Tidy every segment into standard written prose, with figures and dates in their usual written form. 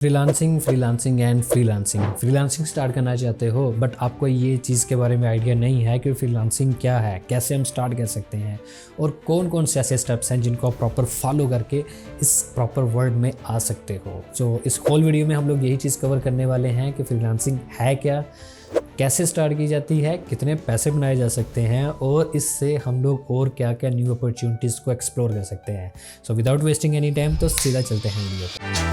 Freelancing start करना चाहते हो बट आपको ये चीज़ के बारे में आइडिया नहीं है कि फ्रीलांसिंग क्या है, कैसे हम स्टार्ट कर सकते हैं और कौन कौन से ऐसे स्टेप्स हैं जिनको आप प्रॉपर फॉलो करके इस प्रॉपर वर्ल्ड में आ सकते हो। सो इस होल वीडियो में हम लोग यही चीज़ कवर करने वाले हैं कि फ्रीलांसिंग है क्या, कैसे स्टार्ट की जाती है, कितने पैसे बनाए जा सकते हैं और इससे हम लोग और क्या क्या न्यू अपॉर्चुनिटीज़ को एक्सप्लोर कर सकते हैं। So without wasting any time तो सीधा चलते हैं वीडियो पर।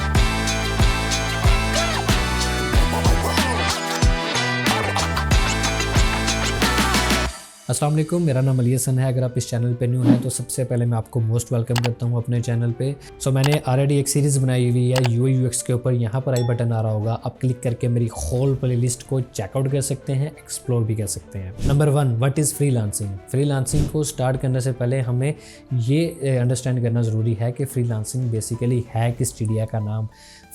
अस्सलाम वालेकुम, मेरा नाम अली हसन है। अगर आप इस चैनल पे न्यू हैं तो सबसे पहले मैं आपको मोस्ट वेलकम करता हूँ अपने चैनल पे। मैंने ऑलरेडी एक सीरीज़ बनाई हुई है यूआई यूएक्स के ऊपर, यहाँ पर आई बटन आ रहा होगा, आप क्लिक करके मेरी होल प्लेलिस्ट को चेकआउट कर सकते हैं, एक्सप्लोर भी कर सकते हैं। Number 1, what is freelancing. Freelancing को स्टार्ट करने से पहले हमें ये अंडरस्टैंड करना ज़रूरी है कि फ्रीलांसिंग बेसिकली है किस चिड़िया का नाम।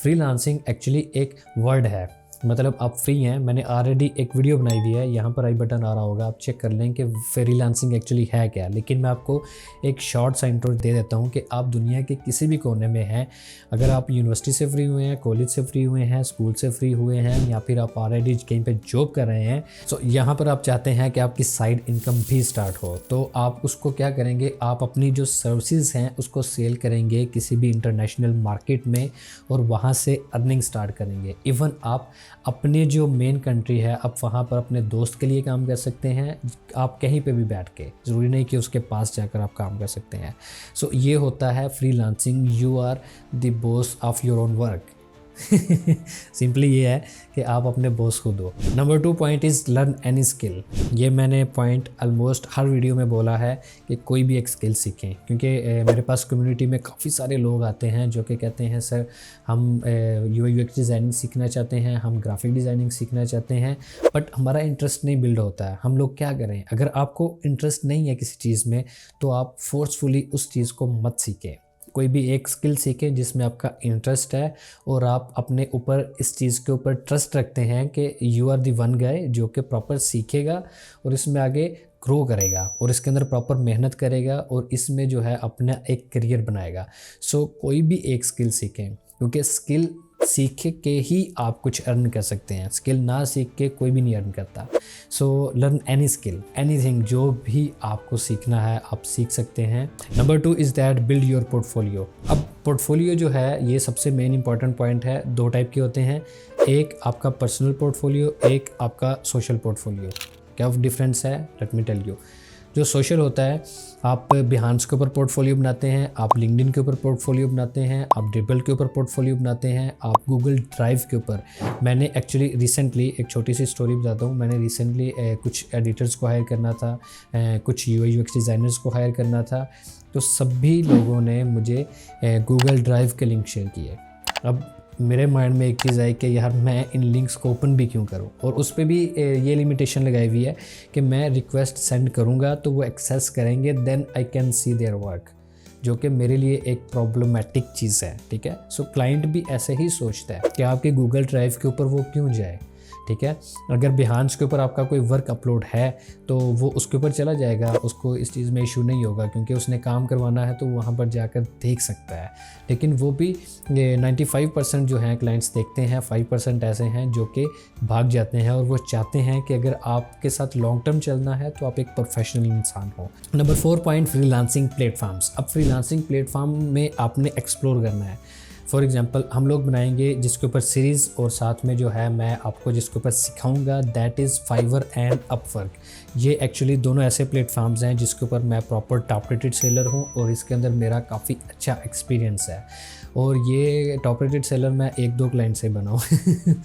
फ्रीलांसिंग एक्चुअली एक वर्ड है, मतलब आप फ्री हैं। मैंने ऑलरेडी एक वीडियो बनाई हुई है, यहाँ पर आई बटन आ रहा होगा, आप चेक कर लें कि फ्रीलांसिंग एक्चुअली है क्या। लेकिन मैं आपको एक शॉर्ट सा इंट्रो दे देता हूँ कि आप दुनिया के किसी भी कोने में हैं, अगर आप यूनिवर्सिटी से फ्री हुए हैं, कॉलेज से फ्री हुए हैं, स्कूल से फ्री हुए हैं या फिर आप ऑलरेडी कहीं पे जॉब कर रहे हैं, यहाँ पर आप चाहते हैं कि आपकी साइड इनकम भी स्टार्ट हो, तो आप उसको क्या करेंगे, आप अपनी जो सर्विसेज हैं उसको सेल करेंगे किसी भी इंटरनेशनल मार्केट में और वहाँ से अर्निंग स्टार्ट करेंगे। इवन आप अपने जो मेन कंट्री है आप वहाँ पर अपने दोस्त के लिए काम कर सकते हैं, आप कहीं पे भी बैठ के, ज़रूरी नहीं कि उसके पास जाकर आप काम कर सकते हैं। ये होता है freelancing, you are the boss of your own work. Simply ये है कि आप अपने बॉस को दो। Number 2 point is learn any skill. ये मैंने पॉइंट ऑलमोस्ट हर वीडियो में बोला है कि कोई भी एक स्किल सीखें, क्योंकि मेरे पास कम्युनिटी में काफ़ी सारे लोग आते हैं जो कि कहते हैं सर हम यूआई यूएक्स डिज़ाइनिंग सीखना चाहते हैं, हम ग्राफिक डिज़ाइनिंग सीखना चाहते हैं, बट हमारा इंटरेस्ट नहीं बिल्ड होता है। हम लोग क्या करें, अगर आपको इंटरेस्ट नहीं है किसी चीज़ में तो आप फोर्सफुली उस चीज़ को मत सीखें। कोई भी एक स्किल सीखें जिसमें आपका इंटरेस्ट है और आप अपने ऊपर इस चीज़ के ऊपर ट्रस्ट रखते हैं कि you are the one guy जो कि प्रॉपर सीखेगा और इसमें आगे ग्रो करेगा और इसके अंदर प्रॉपर मेहनत करेगा और इसमें जो है अपना एक करियर बनाएगा। कोई भी एक स्किल सीखें, क्योंकि स्किल सीख के ही आप कुछ अर्न कर सकते हैं, स्किल ना सीख के कोई भी नहीं अर्न करता। लर्न एनी स्किल, एनीथिंग, जो भी आपको सीखना है आप सीख सकते हैं। Number 2 is that build your portfolio. अब पोर्टफोलियो जो है ये सबसे मेन इंपॉर्टेंट पॉइंट है। 2 टाइप के होते हैं, एक आपका पर्सनल पोर्टफोलियो, एक आपका सोशल पोर्टफोलियो। क्या डिफरेंस है, लेट मी टेल यू। जो सोशल होता है, आप बिहांस के ऊपर पोर्टफोलियो बनाते हैं, आप लिंक्डइन के ऊपर पोर्टफोलियो बनाते हैं, आप ड्रिबल के ऊपर पोर्टफोलियो बनाते हैं, आप गूगल ड्राइव के ऊपर। मैंने एक्चुअली रिसेंटली एक छोटी सी स्टोरी बताता हूँ। मैंने रिसेंटली कुछ एडिटर्स को हायर करना था, कुछ यूआई यूएक्स डिज़ाइनर्स को हायर करना था, तो सभी लोगों ने मुझे गूगल ड्राइव के लिंक शेयर किए। अब मेरे माइंड में एक चीज़ आई कि यार मैं इन लिंक्स को ओपन भी क्यों करूं, और उस पर भी ये लिमिटेशन लगाई हुई है कि मैं रिक्वेस्ट सेंड करूंगा तो वो एक्सेस करेंगे, then I can see their work, जो कि मेरे लिए एक प्रॉब्लमेटिक चीज़ है। ठीक है, क्लाइंट भी ऐसे ही सोचता है कि आपके गूगल ड्राइव के ऊपर वो क्यों जाए। ठीक है, अगर बिहांस के ऊपर आपका कोई वर्क अपलोड है तो वो उसके ऊपर चला जाएगा, उसको इस चीज़ में इशू नहीं होगा, क्योंकि उसने काम करवाना है तो वहाँ पर जाकर देख सकता है। लेकिन वो भी 95% जो हैं क्लाइंट्स देखते हैं, 5% ऐसे हैं जो कि भाग जाते हैं और वो चाहते हैं कि अगर आपके साथ लॉन्ग टर्म चलना है तो आप एक प्रोफेशनल इंसान हो। Number 4 point, freelancing platforms. अब फ्रीलांसिंग प्लेटफॉर्म में आपने एक्सप्लोर करना है। फॉर एग्जांपल हम लोग बनाएंगे जिसके ऊपर सीरीज़ और साथ में जो है मैं आपको जिसके ऊपर सिखाऊंगा, that is Fiverr and Upwork. ये एक्चुअली दोनों ऐसे प्लेटफॉर्म्स हैं जिसके ऊपर मैं प्रॉपर टॉप रेटेड सेलर हूँ और इसके अंदर मेरा काफ़ी अच्छा एक्सपीरियंस है। और ये टॉप रेटेड सेलर मैं 1-2 क्लाइंट से बना हूँ।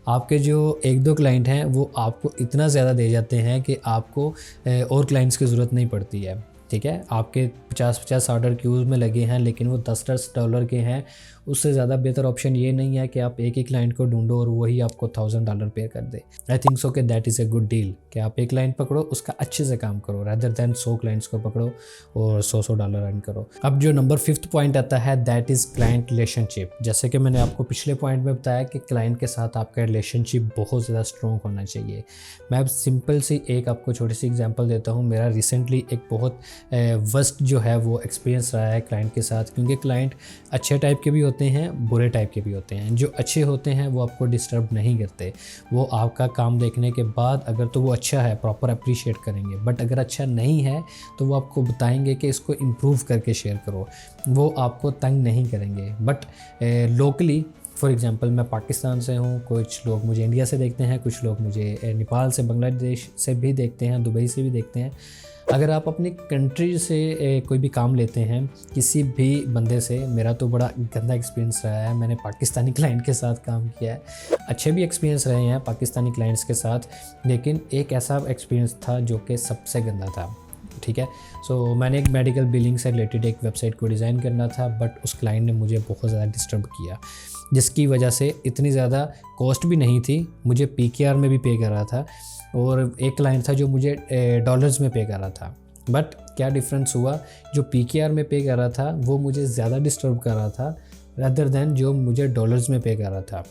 आपके जो 1-2 क्लाइंट हैं वो आपको इतना ज़्यादा दे जाते हैं कि आपको और क्लाइंट्स की ज़रूरत नहीं पड़ती है। ठीक है, आपके 50-50 ऑर्डर क्यूज़ में लगे हैं लेकिन वो $10 के हैं, उससे ज़्यादा बेहतर ऑप्शन ये नहीं है कि आप एक ही क्लाइंट को ढूंढो और वही आपको $1000 पे कर दे। आई थिंक सो कि that is a good deal कि आप एक क्लाइंट पकड़ो, उसका अच्छे से काम करो, रैदर दैन 100 क्लाइंट्स को पकड़ो और $100 अर्न करो। अब जो नंबर 5th पॉइंट आता है, दैट इज़ क्लाइंट रिलेशनशिप। जैसे कि मैंने आपको पिछले पॉइंट में बताया कि क्लाइंट के साथ आपका रिलेशनशिप बहुत ज़्यादा स्ट्रॉन्ग होना चाहिए। मैं अब सिंपल सी एक आपको छोटी सी एग्जाम्पल देता हूँ। मेरा रिसेंटली एक बहुत वर्स्ट जो है वो एक्सपीरियंस रहा है क्लाइंट के साथ, क्योंकि क्लाइंट अच्छे टाइप के भी होते हैं, बुरे टाइप के भी होते हैं। जो अच्छे होते हैं वो आपको डिस्टर्ब नहीं करते, वो आपका काम देखने के बाद अगर तो वो अच्छा है प्रॉपर अप्रिशिएट करेंगे, बट अगर अच्छा नहीं है तो वो आपको बताएंगे कि इसको इम्प्रूव करके शेयर करो, वो आपको तंग नहीं करेंगे। बट लोकली फॉर एग्ज़ाम्पल मैं पाकिस्तान से हूँ, कुछ लोग मुझे इंडिया से देखते हैं, कुछ लोग मुझे नेपाल से, बांग्लादेश से भी देखते हैं, दुबई से भी देखते हैं। अगर आप अपनी कंट्री से कोई भी काम लेते हैं किसी भी बंदे से, मेरा तो बड़ा गंदा एक्सपीरियंस रहा है, मैंने पाकिस्तानी क्लाइंट के साथ काम किया है, अच्छे भी एक्सपीरियंस रहे हैं पाकिस्तानी क्लाइंट्स के साथ, लेकिन एक ऐसा एक्सपीरियंस था जो कि सबसे गंदा था। ठीक है, सो मैंने एक मेडिकल बिलिंग से रिलेटेड एक वेबसाइट को डिज़ाइन करना था, बट उस क्लाइंट ने मुझे बहुत ज़्यादा डिस्टर्ब किया, जिसकी वजह से इतनी ज़्यादा कॉस्ट भी नहीं थी, मुझे PKR में भी पे कर रहा था, और एक क्लाइंट था जो मुझे डॉलर्स में पे कर रहा था। बट क्या डिफरेंस हुआ, जो PKR में पे कर रहा था वो मुझे ज़्यादा डिस्टर्ब कर रहा था रदर देन जो मुझे डॉलर्स में पे कर रहा था।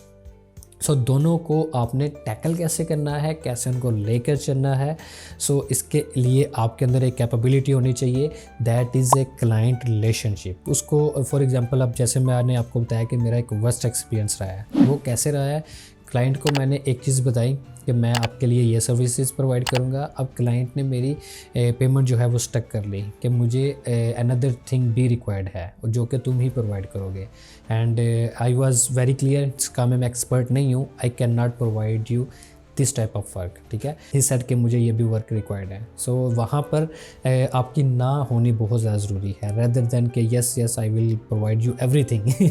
सो दोनों को आपने टैकल कैसे करना है, कैसे उनको लेकर चलना है, सो इसके लिए आपके अंदर एक कैपेबिलिटी होनी चाहिए, that is a client relationship. उसको फॉर एग्जांपल अब जैसे मैंने आपको बताया कि मेरा एक वर्स्ट एक्सपीरियंस रहा है, वो कैसे रहा है, क्लाइंट को मैंने एक चीज़ बताई कि मैं आपके लिए ये सर्विसेज प्रोवाइड करूँगा, अब क्लाइंट ने मेरी पेमेंट जो है वो स्टक कर ली कि मुझे अनदर थिंग भी रिक्वायर्ड है जो कि तुम ही प्रोवाइड करोगे, and I was very clear, इस काम में मैं एक्सपर्ट नहीं हूँ, I can not provide you this type of work. ठीक है, ही सेड कि मुझे ये भी वर्क रिक्वायर्ड है। सो वहाँ पर आपकी ना होनी बहुत ज़्यादा ज़रूरी है, रेदर देन कि yes I will provide you everything.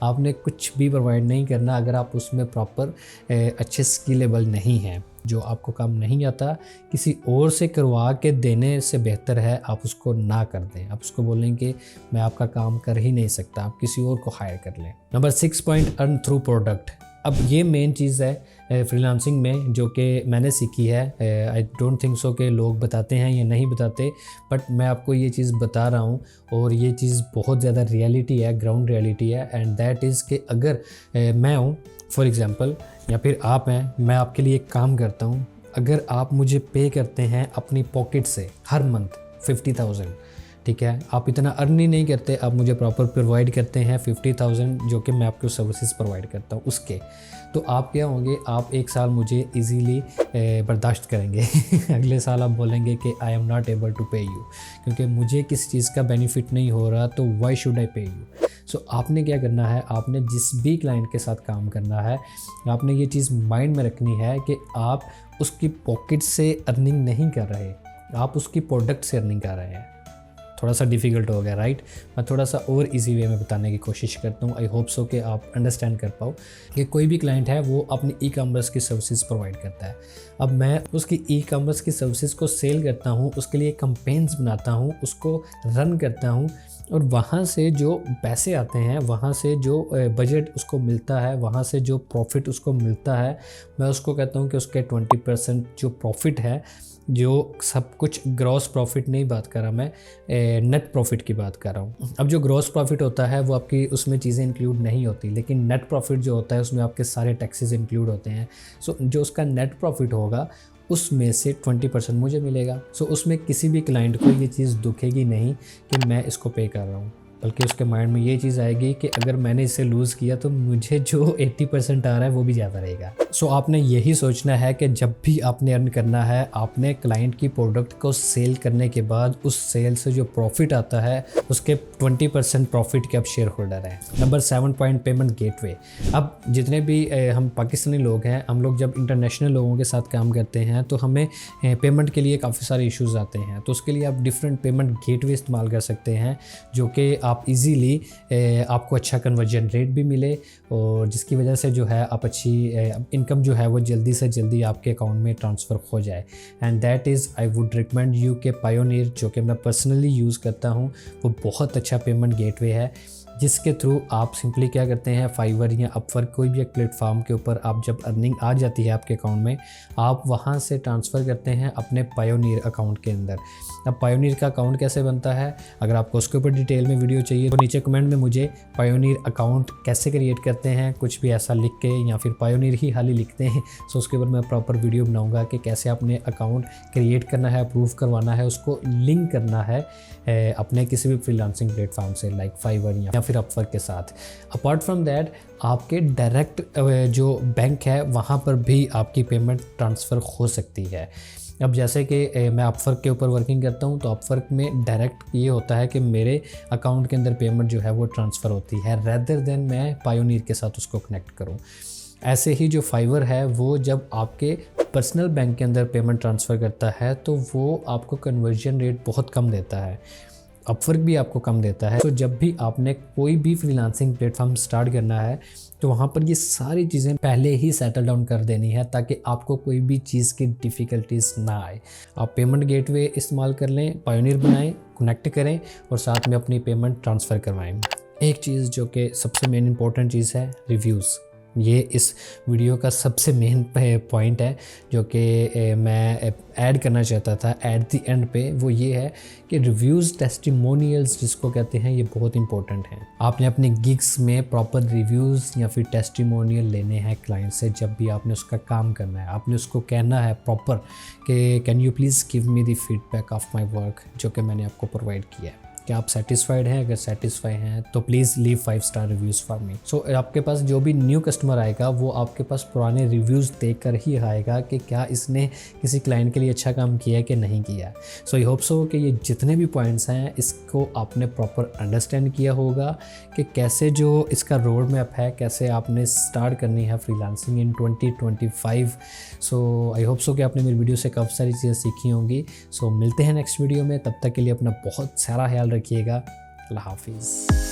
आपने कुछ भी प्रोवाइड नहीं करना अगर आप उसमें प्रॉपर अच्छे स्किलेबल नहीं हैं। जो आपको काम नहीं आता किसी और से करवा के देने से बेहतर है आप उसको ना कर दें, आप उसको बोलें कि मैं आपका काम कर ही नहीं सकता, आप किसी और को हायर कर लें। Number 6 point, earn through product. अब ये मेन चीज़ है फ्रीलांसिंग में जो कि मैंने सीखी है। आई डोंट थिंक सो कि लोग बताते हैं या नहीं बताते, बट मैं आपको ये चीज़ बता रहा हूँ, और ये चीज़ बहुत ज़्यादा रियलिटी है, ग्राउंड रियलिटी है, एंड दैट इज़ कि अगर मैं हूँ फॉर एग्ज़ाम्पल या फिर आप हैं, मैं आपके लिए एक काम करता हूँ, अगर आप मुझे पे करते हैं अपनी पॉकेट से हर मंथ 50,000, ठीक है, आप इतना अर्न ही नहीं करते, आप मुझे प्रॉपर प्रोवाइड करते हैं 50,000 जो कि मैं आपको सर्विसेज प्रोवाइड करता हूँ उसके, तो आप क्या होंगे, आप एक साल मुझे इजीली बर्दाश्त करेंगे। अगले साल आप बोलेंगे कि I am not able to pay you, क्योंकि मुझे किसी चीज़ का बेनिफिट नहीं हो रहा, तो वाई शुड आई पे यू। सो आपने क्या करना है, आपने जिस भी क्लाइंट के साथ काम करना है, आपने ये चीज़ माइंड में रखनी है कि आप उसकी पॉकेट से अर्निंग नहीं कर रहे, आप उसकी प्रोडक्ट से अर्निंग कर रहे हैं। थोड़ा सा डिफ़िकल्ट हो गया, राइट? मैं थोड़ा सा और इजी वे में बताने की कोशिश करता हूँ, आई होप सो कि आप अंडरस्टैंड कर पाओ कि कोई भी क्लाइंट है वो अपनी ई-कॉमर्स की सर्विसेज प्रोवाइड करता है। अब मैं उसकी ई-कॉमर्स की सर्विसेज को सेल करता हूँ, उसके लिए कैंपेन्स बनाता हूँ, उसको रन करता हूँ, और वहाँ से जो पैसे आते हैं, वहाँ से जो बजट उसको मिलता है, वहाँ से जो प्रॉफिट उसको मिलता है, मैं उसको कहता हूँ कि उसके 20% जो प्रॉफिट है, जो सब कुछ ग्रॉस प्रॉफिट नहीं बात कर रहा मैं, नेट प्रॉफिट की बात कर रहा हूँ। अब जो ग्रॉस प्रॉफिट होता है वो आपकी उसमें चीज़ें इंक्लूड नहीं होती, लेकिन नेट प्रॉफिट जो होता है उसमें आपके सारे टैक्सेस इंक्लूड होते हैं। सो जो उसका नेट प्रॉफिट होगा उसमें से 20% मुझे मिलेगा। सो उसमें किसी भी क्लाइंट को ये चीज़ दुखेगी नहीं कि मैं इसको पे कर रहा हूँ, बल्कि उसके माइंड में ये चीज़ आएगी कि अगर मैंने इसे लूज़ किया तो मुझे जो 80% आ रहा है वो भी ज़्यादा रहेगा। सो आपने यही सोचना है कि जब भी आपने अर्न करना है, आपने क्लाइंट की प्रोडक्ट को सेल करने के बाद उस सेल से जो प्रॉफिट आता है उसके 20% प्रॉफिट के आप शेयर होल्डर हैं। Number 7 point, payment gateway. अब जितने भी हम पाकिस्तानी लोग हैं, हम लोग जब इंटरनेशनल लोगों के साथ काम करते हैं तो हमें पेमेंट के लिए काफ़ी सारे इश्यूज़ आते हैं, तो उसके लिए आप डिफरेंट पेमेंट गेटवे इस्तेमाल कर सकते हैं जो कि आप इजीली आपको अच्छा कन्वर्जन रेट भी मिले, और जिसकी वजह से जो है आप अच्छी इनकम जो है वो जल्दी से जल्दी आपके अकाउंट में ट्रांसफ़र हो जाए। And that is I would recommend you के पायोनियर, जो कि मैं पर्सनली यूज़ करता हूँ, वो बहुत अच्छा पेमेंट गेटवे है, जिसके थ्रू आप सिंपली क्या करते हैं, फाइवर या अपवर्क कोई भी एक प्लेटफॉर्म के ऊपर आप जब अर्निंग आ जाती है आपके अकाउंट में, आप वहां से ट्रांसफ़र करते हैं अपने पायोनियर अकाउंट के अंदर। अब पायोनियर का अकाउंट कैसे बनता है, अगर आपको उसके ऊपर डिटेल में वीडियो चाहिए तो नीचे कमेंट में मुझे पायोनियर अकाउंट कैसे क्रिएट करते हैं कुछ भी ऐसा लिख के, या फिर पायोनियर ही खाली लिखते हैं, सो उसके ऊपर मैं प्रॉपर वीडियो बनाऊँगा कि कैसे अपने अकाउंट क्रिएट करना है, अप्रूव करवाना है, उसको लिंक करना है अपने किसी भी फ्रीलांसिंग प्लेटफॉर्म से, लाइक फाइवर या फिर अपवर्क के साथ। अपार्ट फ्रॉम दैट आपके डायरेक्ट जो बैंक है वहाँ पर भी आपकी पेमेंट ट्रांसफ़र हो सकती है। अब जैसे कि मैं अपवर्क के ऊपर वर्किंग करता हूँ, तो अपवर्क में डायरेक्ट ये होता है कि मेरे अकाउंट के अंदर पेमेंट जो है वो ट्रांसफ़र होती है, रेदर देन मैं पायोनियर के साथ उसको कनेक्ट करूँ। ऐसे ही जो फाइवर है वो जब आपके पर्सनल बैंक के अंदर पेमेंट ट्रांसफ़र करता है तो वो आपको कन्वर्जन रेट बहुत कम देता है, अपवर्क भी आपको कम देता है। तो जब भी आपने कोई भी फ्रीलांसिंग प्लेटफॉर्म स्टार्ट करना है तो वहाँ पर ये सारी चीज़ें पहले ही सेटल डाउन कर देनी है ताकि आपको कोई भी चीज़ की डिफ़िकल्टीज ना आए। आप पेमेंट गेटवे इस्तेमाल कर लें, पायोनियर बनाएं, कनेक्ट करें और साथ में अपनी पेमेंट ट्रांसफ़र करवाएं। एक चीज़ जो कि सबसे मेन इंपॉर्टेंट चीज़ है, रिव्यूज़। ये इस वीडियो का सबसे मेन पॉइंट है जो कि मैं ऐड करना चाहता था एट द एंड पे। वो ये है कि रिव्यूज़, टेस्टिमोनियल्स जिसको कहते हैं, ये बहुत इंपॉर्टेंट हैं। आपने अपने गिग्स में प्रॉपर रिव्यूज़ या फिर टेस्टिमोनियल लेने हैं क्लाइंट से। जब भी आपने उसका काम करना है, आपने उसको कहना है प्रॉपर कि can you please give me the feedback of my work, जो कि मैंने आपको प्रोवाइड किया है। क्या आप सेटिस्फाइड हैं? अगर सेटिस्फाई हैं तो please leave 5 star reviews for me. So आपके पास जो भी न्यू कस्टमर आएगा वो आपके पास पुराने रिव्यूज़ देखकर ही आएगा कि क्या इसने किसी क्लाइंट के लिए अच्छा काम किया है कि नहीं किया। सो आई होप सो कि ये जितने भी पॉइंट्स हैं इसको आपने प्रॉपर अंडरस्टैंड किया होगा कि कैसे जो इसका रोड मैप है, कैसे आपने स्टार्ट करनी है freelancing in 2025। So I hope so कि आपने मेरी वीडियो से काफ़ी सारी चीज़ें सीखी होंगी। सो मिलते हैं नेक्स्ट वीडियो में, तब तक के लिए अपना बहुत सारा ख्याल रखिएगा। अल्लाह हाफिज़।